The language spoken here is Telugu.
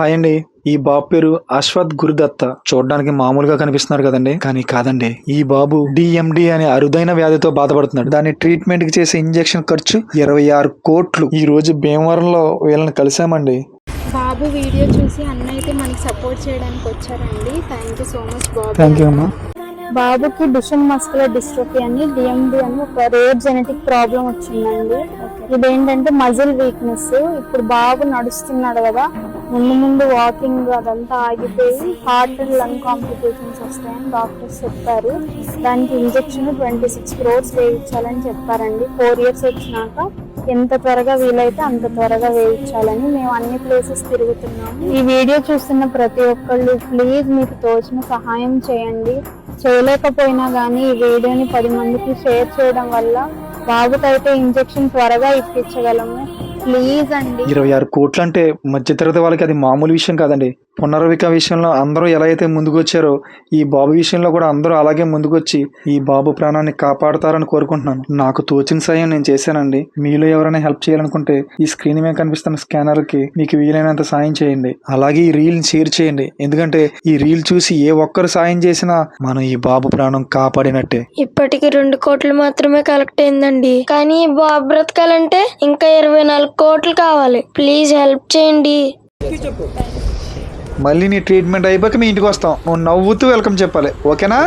హాయ్ అండి. ఈ బాబు పేరు అశ్వథ్ గురుదత్త. చూడడానికి మామూలుగా కనిపిస్తున్నారు కదండి, కానీ కాదండి. ఈ బాబు డిఎండి అనే అరుదైన వ్యాధితో బాధపడుతున్నాడు. దాని ట్రీట్మెంట్ కి చేసే ఇంజెక్షన్ ఖర్చు 26 కోట్లు. ఈ రోజు భీమవరంలో వీళ్ళని కలిసామండి. బాబు వీడియో చూసి అన్న అయితే మనకి సపోర్ట్ చేయడానికి వచ్చారండి. Thank you so much Babu. Thank you అమ్మా. బాబుకి డుషెన్ మస్కులర్ డిస్ట్రోఫీ అని డిఎండి అని ఒక రేర్ జెనెటిక్ ప్రాబ్లం వచ్చిందండి. ఇదేంటంటే మజిల్ వీక్నెస్. ఇప్పుడు బాబు నడుస్తున్నాడు కదా, ముందు వాకింగ్ అదంతా ఆగిపోయి హార్ట్ అండ్ లంగ్ కాంప్లికేషన్స్ వస్తాయని డాక్టర్స్ చెప్పారు. దానికి ఇంజెక్షన్ 26 crores వేయించాలని చెప్పారండి. 4 years వచ్చినాక ఎంత త్వరగా వీలైతే అంత త్వరగా వేయించాలని మేము అన్ని ప్లేసెస్ తిరుగుతున్నాము. ఈ వీడియో చూస్తున్న ప్రతి ఒక్కళ్ళు ప్లీజ్ మీకు తోచిన సహాయం చేయండి. చేయలేకపోయినా కానీ ఈ వీడియోని 10 మందికి షేర్ చేయడం వల్ల బాబుకైతే ఇంజెక్షన్ త్వరగా ఇప్పించగలము. ప్లీజ్ అండి. 26 కోట్లు అంటే మధ్యతరగతి వాళ్ళకి అది మామూలు విషయం కాదండి. పునర్విక విషయంలో అందరూ ఎలా అయితే ముందుకు వచ్చారో ఈ బాబు విషయంలో కూడా అందరూ అలాగే ముందుకొచ్చి ఈ బాబు ప్రాణాన్ని కాపాడతారని కోరుకుంటున్నాను. నాకు తోచిన సాయం నేను చేశానండి. మీలో ఎవరైనా హెల్ప్ చేయాలనుకుంటే ఈ స్క్రీన్ మీద కనిపిస్తున్న స్కానర్ కి మీకు వీలైనంత సాయం చేయండి. అలాగే ఈ రీల్ షేర్ చేయండి. ఎందుకంటే ఈ రీల్ చూసి ఏ ఒక్కరు సాయం చేసినా మనం ఈ బాబు ప్రాణం కాపాడినట్టే. ఇప్పటికి 2 కోట్లు మాత్రమే కలెక్ట్ అయిందండి. కానీ ఈ బాబు బ్రతకాలంటే ఇంకా 24 కోట్లు కావాలి. ప్లీజ్ హెల్ప్ చేయండి. మళ్ళీ నీ ట్రీట్మెంట్ అయిపోక మీ ఇంటికి వస్తాం. నువ్వు నవ్వుతూ వెల్కమ్ చెప్పాలి, ఓకేనా?